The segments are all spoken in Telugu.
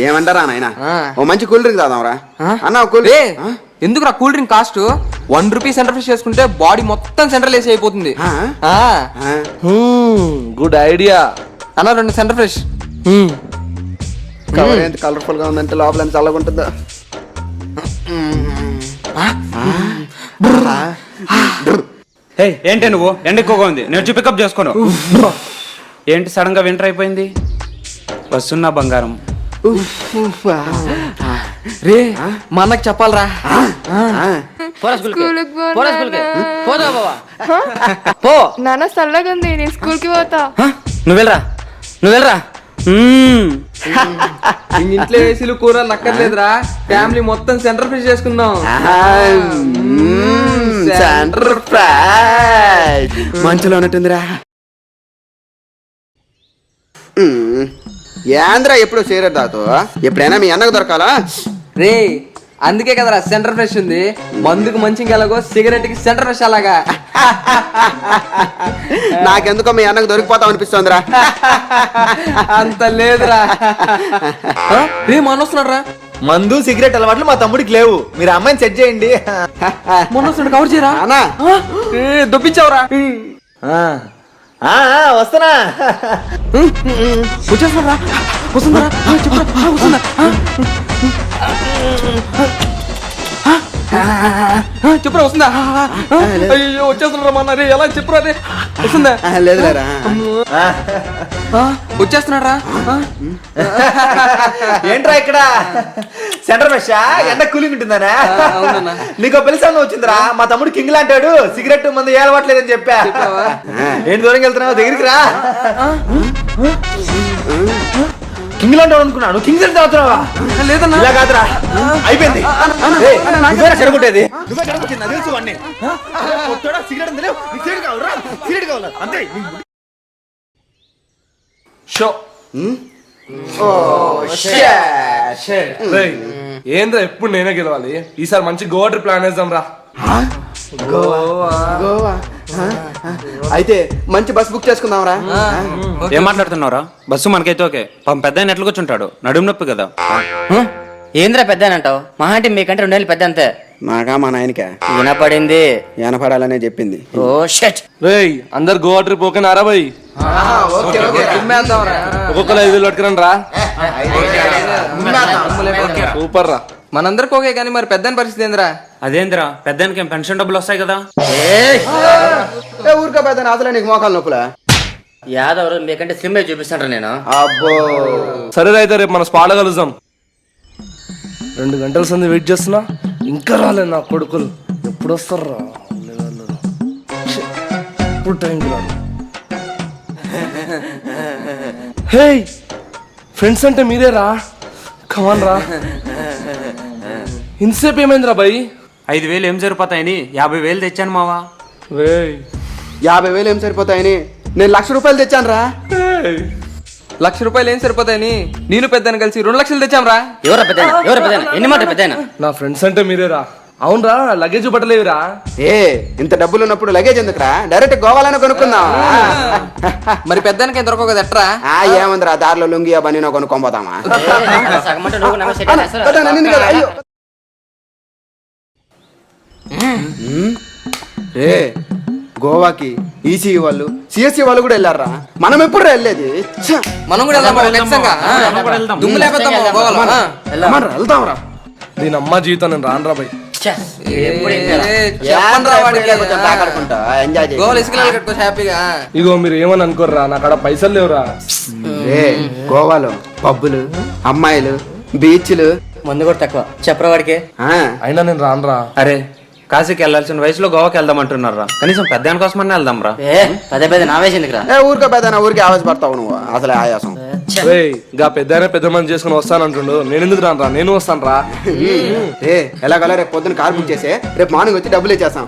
ఏమంటారా నాయన ఓ మంచి కూల్ డ్రింక్ తాదాంరా అన్న కూల్ ఎందుకు cool drink cost ₹1 centre fresh చేసుకుంటే బాడీ మొత్తం సెంట్రల్ ఏసీ అయిపోతుంది. గుడ్ ఐడియా అన్న 2 సెంటర్ ఫ్రెష్. కవర్ ఎంత కలర్ఫుల్ గా ఉందంటే లోపల ఎంత చల్లగా ఉంటుందో. ఏంటి నువ్వు ఎండ ఎక్కువగా ఉంది నేను వచ్చి పికప్ చేసుకోను. ఏంటి సడన్ గా వింటర్ అయిపోయింది? వస్తున్నా బంగారం. రే మా అన్నకు చెప్పాలరా. నాన్న చల్లగా ఉంది, నేను స్కూల్ కి పోతా. నువ్వెళ్ళరా ఇంట్లో ఏసీలు కూరలు అక్కర్లేదురా, ఫ్యామిలీ మొత్తం సెంటర్ ఫ్రెష్ చేసుకుందాం. సెంటర్ ఫ్రైడ్ మంచిలో ఉన్నట్టుందిరా. ఏంద్రా ఎప్పుడు చేయరు దాతో, ఎప్పుడైనా మీ అన్నకు దొరకాలా? రే అందుకే కదరా సెంటర్ ఫ్రెష్ ఉంది. మందుకు మంచి ఎలాగో సిగరెట్ కి సెంటర్ ఫ్రెష్ అలాగా. నాకెందుకో మీ అన్నకు దొరికిపోతాం అనిపిస్తోందిరా. అంత లేదురా. రే మొన్న వస్తున్నాడు రా. మందు సిగరెట్ అలవాట్లు మా తమ్ముడికి లేవు, మీరు అమ్మాయిని సెట్ చేయండి. మొన్న వస్తున్నాడు, కవర్ చేయరా. దొప్పించావురా. వస్తున్నా. వచ్చేస్తున్నారా? వస్తుందా? వస్తుందా? చెప్పురా వస్తుందా? అయ్యో వచ్చేస్తున్నారా మా అన్న. రే ఎలా చెప్పురా. రే వస్తుందా? లేదులేరా. వచ్చేస్తున్నారా? ఏంట్రా ఇక్కడ సెంటర్ ఫ్రెష్ ఎండ కూలింగ్ ఉంటుందనా? నీకు పెళ్లి సంగం వచ్చిందిరా. మా తమ్ముడు కింగ్ లాంటాడు, సిగరెట్ మందు ఏలవట్లేదని చెప్పా. ఏం దూరం వెళ్తున్నావు, దగ్గరికి రా. కింగ్ లాంటాడు అనుకున్నాను, కింగ్ సెంటర్ అవుతున్నావా? లేదన్నా. ఇలా కాదురా, అయిపోయింది. చెడగొట్టేది తెలుసు వాడిని. సిగరెట్ కావాలా అంతే. షో ఏంద్రా ఎప్పుడు నేనే గెలవాలి? ఈసారి మంచి గోవా ట్రిప్ ప్లాన్ వేద్దాం రా. గోవా అయితే మంచి బస్ బుక్ చేసుకుందాం రా. ఏం మాట్లాడుతున్నావురా? బస్సు మనకైతే ఓకే, పెద్ద ఆయన ఎట్లా కూర్చుంటాడు, నడుము నొప్పి కదా. ఏంద్రా పెద్ద అంటావు? మహా అంటే మీకంటే 2 ఏళ్ళు పెద్ద అంతే. నాకా మా నాయనకా వినపడింది, వినపడాలనే చెప్పింది. ఓ షట్. రేయ్ అందరు గోవా ట్రిప్ ఓకే నారా భయ్? ఒక్కొక్కరు 5,000 పట్టుకురండి రా. సూపర్ రా. మనందరికి ఓకే కానీ మరి పెద్ద పరిస్థితి ఏందిరా? అదేంద్రా పెద్దానికి ఏం పెన్షన్ డబ్బులు వస్తాయి కదా. ఊరికే పెద్ద అసలే నీకు మోకాలు నొప్పులా? యాదవ్ మీకంటే స్లిమ్ అయి చూపిస్తాను నేను. అబ్బో సరే అయితే రేపు మన స్పాట్ కలుద్దాం. 2 గంటల సంది వెయిట్ చేస్తున్నా, ఇంకా రాలేదు నా కొడుకులు. ఎప్పుడు వస్తారు రా? ఇప్పుడు టైంకి రాదు. హే ఫ్రెండ్స్ అంటే మీరేరా, కమాన్ రా. ఇంతసేపు ఏమైందిరా భయ్? 5,000 ఏం సరిపోతాయని 50,000 తెచ్చాను మావా. 50,000 ఏం సరిపోతాయని నేను ₹1,00,000 తెచ్చాను రా. ₹1,00,000 ఏం సరిపోతాయని నేను పెద్దని కలిసి 2 లక్షలు తెచ్చాం రా. ఎవరా పెద్ద? ఎన్ని మాట పెద్ద? నా ఫ్రెండ్స్ అంటే మీరేరా. అవునరా, లగేజ్ పట్టలేవురా. ఇంత డబ్బులు ఉన్నప్పుడు లగేజ్ ఎందుకురా, డైరెక్ట్ గోవాలోనే కొనుక్కుందాం. మరి పెద్దానికి ఏం దొరకవు కదా ఎట్రా? ఏముందిరా, దారిలో లుంగి బనీనో కొనుక్కొని పోతామా? గోవాకి ఈసీఈ వాళ్ళు సిఎస్సి వాళ్ళు కూడా వెళ్ళారా. మనం ఎప్పుడు వెళ్ళేది? మనం కూడా వెళ్దాం రా. దీని అమ్మ జీవితం నేను రాను రా భయ్. ఇగో మీరు ఏమని అనుకోర్రా, నా కాడ పైసలు లేవురా. గోవాలో పబ్బులు, అమ్మాయిలు, బీచ్లు, మందు కూడా తక్కువ చెప్పరా వాడికి. అయినా నేను రానురా. అరే కాశీకి వెళ్ళాల్సిన వయసులో గోవాకి వెళ్దాం అంటున్నారా, కనీసం పెద్దాని కోసమన్నా వెళ్దాం రా. పెద్ద నావేసిందిరా. ఊరికే పెద్ద ఊరికి ఆవేశపడతావు నువ్వు, అసలే ఆయాసం. గా పెద్ద మంది చేసుకుని వస్తానంటుండు, నేను ఎందుకు రానురా? నేను వస్తాను రా. ఎలాగలా రేపు పొద్దున్న కార్ బుక్ చేసే రేపు మార్నింగ్ వచ్చి డబ్బులు ఇచ్చేస్తాం.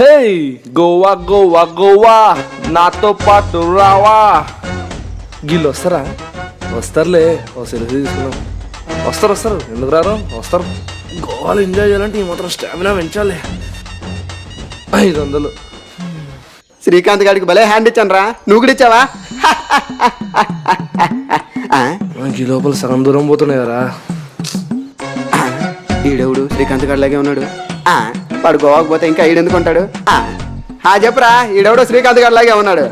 హే గోవా గోవా గోవా నాతో పాటు రావా. గిల్లు వస్తారా? వస్తారులే, ఓ సెల్ఫీ తీసుకున్నాం. వస్తారు ఎందుకు రారు? వస్తారు. గోవాలో ఎంజాయ్ చేయాలంటే ఈ మాత్రం స్టామినా పెంచాలి. 500 శ్రీకాంత్ గారికి భలే హ్యాండ్ ఇచ్చాను రా, నువ్వు కూడా ఇచ్చావా? మనకి ఈ లోపల సగం దూరం పోతున్నాయి కదా. ఈడెవడు శ్రీకాంత్ గారిలాగే ఉన్నాడు. వాడు గోవాకు పోతే ఇంకా ఈడెందుకు ఉంటాడు? చెప్పురా, ఈడెవడో శ్రీకాంత్ గారిలాగే ఉన్నాడు.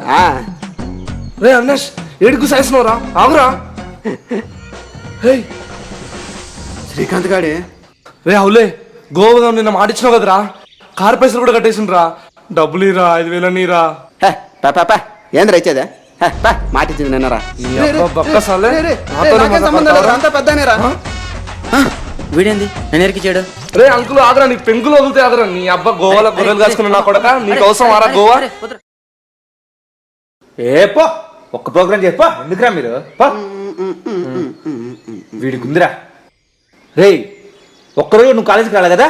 రే అవినాష్, ఏడుకు సాయిస్తున్నావురా, ఆగురా. హే శ్రీకాంత్ గాడే. రే అవులే, గోవా నిన్న మాటిచ్చినావు కదరా, కారు పైసలు కూడా కట్టేసిండ్రా. డబ్బులు ఇరా, 5,000 నీరా. ఏంద్ర ఇచ్చేదే? మాటిచ్చింది నిన్నరా. అంతా పెద్దనేరా. వీడేంది నన్ను ఎరికిచ్చాడు? రే అంకుల్ ఆగరా, నీకు పెంకులు వదిలితే ఆగరా. నీ అబ్బా గోవాలో గొర్రెలు కాసుకున్నా నా కొడక, నీకు అవసరం ఆరా గోవా? పో ఒక్క ప్రోగ్రామ్ చెప్పా, ఎందుకురా మీరు? వీడికి ఉందిరా. రే ఒక్కరోజు నువ్వు కాలేజీకి రాలే కదా,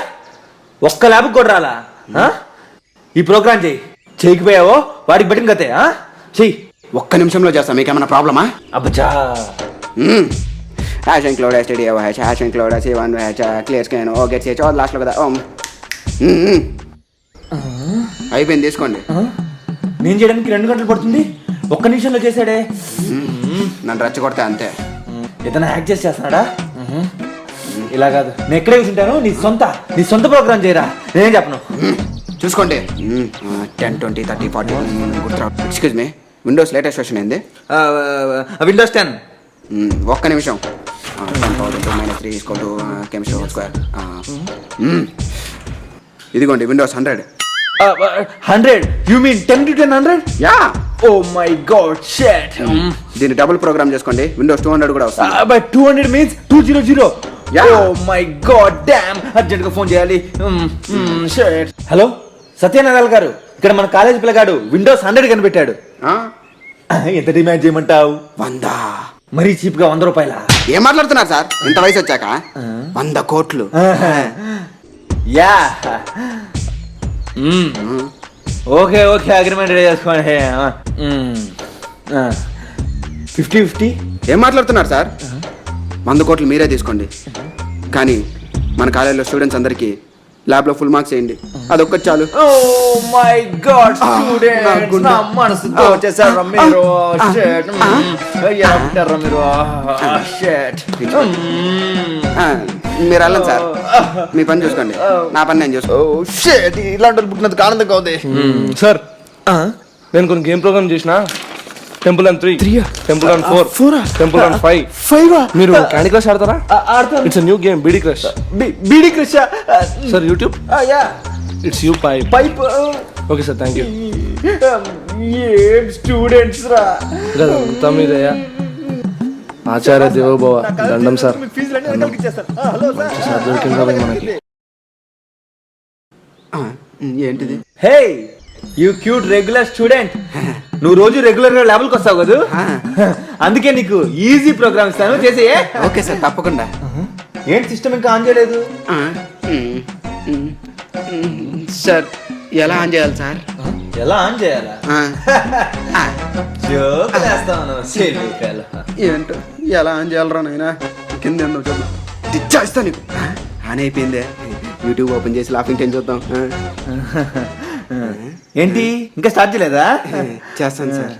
ఒక్క ల్యాబ్కి కూడా రాలా. ఈ ప్రోగ్రామ్ చేయకపోయావో వాడికి బట్టిన కతే. చెయ్యి, ఒక్క నిమిషంలో చేస్తా. మీకేమైనా ప్రాబ్లమా? అబ్బా hash include study hash include C1 clear scan get చేయొచ్చు లాస్ట్లో కదా. అయిపోయింది, తీసుకోండి. నేను చేయడానికి 2 గంటలు పడుతుంది, ఒక్క నిమిషంలో చేశాడే. నన్ను రెచ్చగొడతా అంతే. ఏదైనా యాక్ట్ చేస్తున్నాడా? ఇలా కాదు, నేను ఎక్కడే కూర్చుంటాను. నీ సొంత ప్రోగ్రామ్ చేయరా, నేనేం చెప్పను. చూసుకోండి. 10, 20, 30, 40 గుర్తురా. Excuse me, Windows latest version ఏంది? విండోస్ 10. ఒక్క నిమిషం. 10,2 - 3 కెమిస్ట్రీ హోల్ స్క్వేర్. ఇదిగోండి Windows 100. 100? You mean 10 to 10 100? Yeah. Oh my god, shit. దీన్ని డబుల్ ప్రోగ్రామ్ చేసుకోండి, విండోస్ 200 కూడా వస్తుంది. But 200 means 200. Yeah. Oh my god damn, urgent గా ఫోన్ చేయాలి. షిట్. హలో సత్యనారాయణ గారు, ఇక్కడ మన కాలేజ్ పిల్లగాడు విండోస్ 100 కనిపెట్టాడు. ఎంత డిమాండ్ చేయమంటావు? 100. మరీ చీప్ గా 100 రూపాయల? ఏం మాట్లాడుతున్నారు సార్, ఇంత వయసు వచ్చాక? 100 కోట్లు. యా. ఓకే అగ్రిమెంట్ రెడీ చేసుకోండి. 50-50. ఏం మాట్లాడుతున్నారు సార్? 100 కోట్లు మీరే తీసుకోండి, కానీ మన కాలేజీలో స్టూడెంట్స్ అందరికి ల్యాబ్ లో ఫుల్ మార్క్స్ వేయండి, అదొక్కటి చాలు. ఓ మై గాడ్, స్టూడెంట్స్ నా మనసుతో వచ్చేసారు మీరు. షిట్. ఎలా ఉంటారు మీరు? షిట్. మీరు వెళ్ళండి సార్, మీ పని చూసుకోండి, నా పని నేను చూసుకో. షిట్, ఇలాంటి వాళ్ళు పుట్టినందుకు ఆనందంగా ఉంది. సార్, నేను కొన్ని గేమ్ ప్రోగ్రామ్ చేసిన. Temple run 3, temple run 4, temple run 5. మీరు క్యాండీ క్రష్ ఆడతారా? It's new game, beedi crush. Beedi crush sir YouTube, yeah. It's you pipe. Okay sir, thank you. ఏం స్టూడెంట్స్ రా. అంతా మీదయ్యా. ఆచార్య దేవోభవ, దండం సార్. సార్ దొరికిందా మనకి? ఏంటిది? Hey you cute regular student, నువ్వు రోజు రెగ్యులర్ గా ల్యాబ్కి వస్తావు కదా, అందుకే నీకు ఈజీ ప్రోగ్రామ్ ఇస్తాను, చేసేయే. ఓకే సార్, తప్పకుండా. ఏంటి సిస్టమ్ ఇంకా ఆన్ చేయలేదు? సార్ ఎలా ఆన్ చేయాలి సార్? ఎలా ఆన్ చేయాలా? జోక్ వేస్తాను. ఏంటో ఎలా ఆన్ చేయాలరా నాయనా, కింద ఏందో చూద్దాం. ఇస్తా నీకు. ఆన్ అయిపోయిందే, యూట్యూబ్ ఓపెన్ చేసి లాఫింగ్ టైం చూద్దాం. ఏంటి ఇంకా స్టార్ట్ చేయలేదా? చేస్తాను సార్.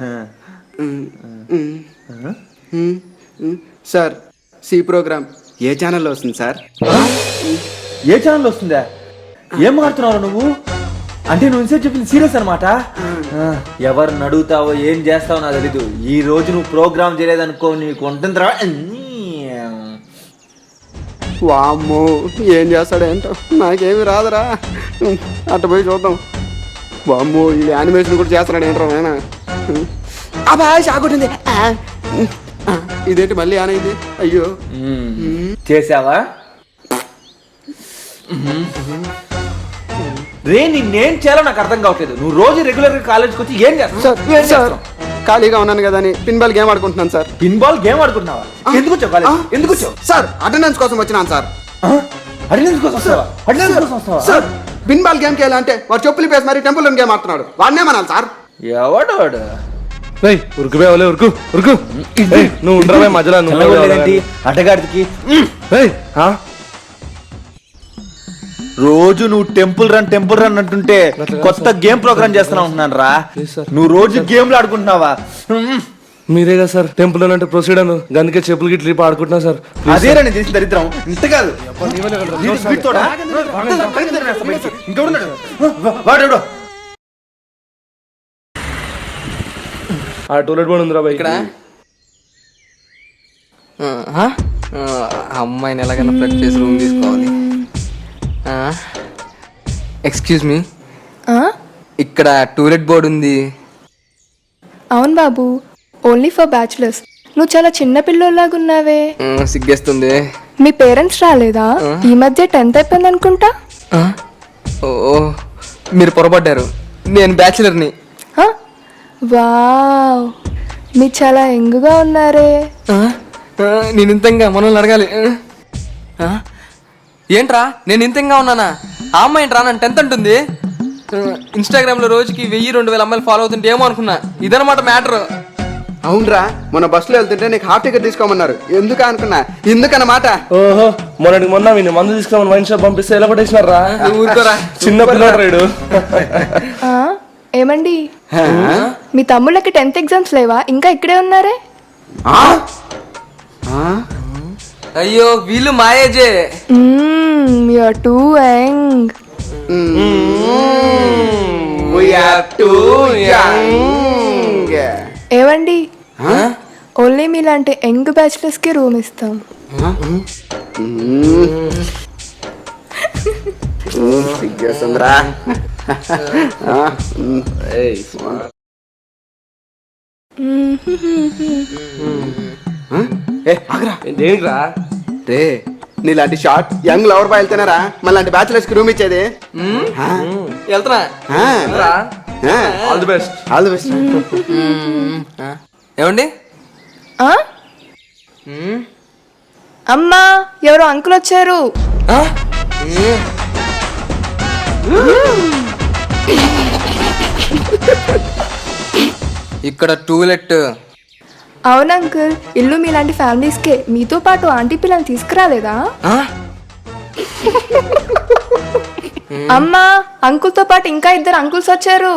సార్ సి ప్రోగ్రామ్ ఏ ఛానల్లో వస్తుంది సార్? ఏ ఛానల్ వస్తుందా? ఏం మాడుతున్నావు నువ్వు? అంటే నువ్వు ఇన్సెట్ చెప్పింది సీరియస్ అనమాట. ఎవరిని అడుగుతావో ఏం చేస్తావో నాకు తెలీదు. ఈ రోజు నువ్వు ప్రోగ్రామ్ చేయలేదనుకో, నీకు ఉంటుందిరా. వామ్మో, ఏం చేస్తాడు ఏంటో, నాకేమి రాదురా. అట్ట పోయి చూద్దాం. వామ్మో, ఈ యానిమేషన్ కూడా చేస్తున్నాడు ఏంట్రా నాయన. అబ్బా షాకొట్టింది. ఇదేంటి మళ్ళీ ఆన్ అయింది? అయ్యో. చేసావా? రే నిన్నేం చేయాలో నాకు అర్థం కావట్లేదు. నువ్వు రోజు రెగ్యులర్ గా కాలేజ్కి వచ్చి ఏం చేస్తావు? ఖాళీగా ఉన్నాను కదా అని పిన్ బాల్ గేమ్ ఆడుకుంటున్నాను సార్. పిన్ బాల్ గేమ్ ఆడుకుంటున్నావా? ఎందుకు వచ్చావు కాలేజ్? ఎందుకు వచ్చావు? సార్ అటెండెన్స్ కోసం వచ్చినాను సార్. అటెండెన్స్ కోసం వస్తావా? అటెండెన్స్ కోసం వస్తావా? సార్ పిన్ బాల్ గేమ్ చేయాలంటే వాడు చెప్పులు పేసి మరి టెంపుల్ రన్ గేమ్ ఆడుతున్నాడు, వాడినేమనాలి సార్? ఎవడు? ఉరుకువే ఉరుకు ఉరుకు. నువ్వు ఉండవే మధ్యలో. నువ్వు అడ్డగాడికి రోజు నువ్వు టెంపుల్ రన్ అంటుంటే కొత్త గేమ్ ప్రోగ్రామ్ చేస్తున్నా ఉంటున్నాను రా. నువ్వు రోజు గేమ్లు ఆడుకుంటున్నావా? మీరే కదా సార్ టెంపుల్ అంటే ప్రొసీడ్ అను అందుకే చెప్పులు గిట్ల రిప్ ఆడుకుంటున్నా సార్. అదేరా నేను చేసిన దరిద్రం. ఇంత కాదు వీడితోడా? ఇంకెవడున్నాడు? వాడెవడో. ఆ టూలెట్ బోర్డు ఉందిరా బాయ్. ఇక్కడ అమ్మాయిని ఎలాగైనా ఫ్లడ్ చేసి రూమ్ తీసుకోవాలి. ఎక్స్క్యూజ్ మీ, ఇక్కడ టూలెట్ బోర్డు ఉంది. అవును బాబు, ఓన్లీ ఫర్ బ్యాచులర్స్. నువ్వు చాలా చిన్న పిల్లోలాగా ఉన్నావే. సిగ్గేస్తుంది. మీ పేరెంట్స్ రాలేదా? ఈ మధ్య 10th అయిపోయింది అనుకుంటా. ఓ మీరు పొరపడ్డారు, నేను బ్యాచులర్ని. వావ్, మీరు చాలా యంగ్గా ఉన్నారే. నేను ఇంతంగా మనల్ని అడగాలి. ఏంట్రా నేను ఇంతంగా ఉన్నానా? ఆ అమ్మాయి ఏంట్రా నన్ను 10th అంటుంది. ఇన్స్టాగ్రామ్లో రోజుకి 1000-2000 అమ్మాయిలు ఫాలో అవుతుంటే ఏమో అనుకున్నా. ఇదనమాట మ్యాటర్. అవునరా, మన బస్సులో వెళ్తుంటే నీకు హాఫ్ టికెట్ తీసుకోమన్నారు. ఎందుకు అనుకున్నా, ఎందుకన్నమాట. ఓహో, మొన్న వీడిని మందు తీసుకురామని వైన్ షాప్ పంపిస్తే ఎలా పట్టేసినారా? ఊరుకోరా, చిన్న పిల్లడు రైడు. ఏమండి, మీ తమ్ముళ్ళకి 10th ఎగ్జామ్స్ లేవా? ఇంకా ఇక్కడే ఉన్నారే. అయ్యో వీళ్ళు మాయేజే. You are too young. ఏవండి, ఓన్లీ మీలాంటి యంగ్ బ్యాచులర్స్ కి రూమ్ ఇస్తాం. సిగ్గేస్తుందిరా. దేనికిరా? రే, నీలాంటి షార్ట్ యంగ్ లవర్ బాయ్ వెళ్తేనారా మళ్ళీ బ్యాచులర్స్ కి రూమ్ ఇచ్చేది. వెళ్తున్నా. All the best. All the best. ఏమండి? అమ్మా, ఎవరో అంకుల్ వచ్చారు. ఇక్కడ టూలెట్. అవును అంకుల్, ఇల్లు మీలాంటి ఫ్యామిలీస్కే. మీతో పాటు ఆంటీ పిల్లల్ని తీసుకురాలేదా? అమ్మా, అంకుల్ తో పాటు ఇంకా 2 అంకుల్స్ వచ్చారు.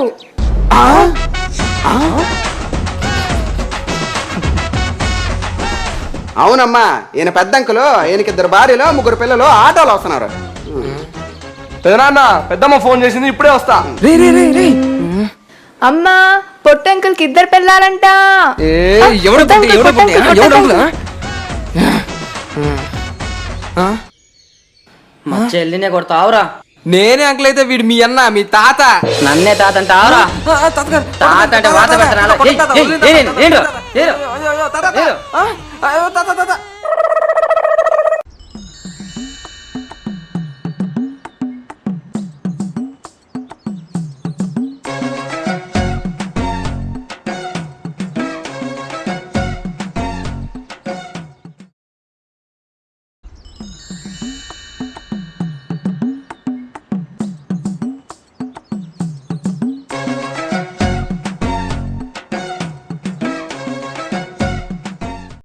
అవునమ్మా, ఈయన పెద్ద అంకులు, ఈయనకి 2 భార్యలు 3 పిల్లలు ఆటోలో వస్తున్నారు. పెదనాన్న, పెద్దమ్మ ఫోన్ చేసింది, ఇప్పుడే వస్తా. అమ్మా, పొట్టు అంకుల్ కి 2 పిల్లాలంట. మా చెల్లినే కొడతావురా. నేనే అంకుల్ అయితే వీడు మీ అన్న, మీ తాత. నన్నే తాత అంటావురా? తాత అంటే వాత పెట్టరా?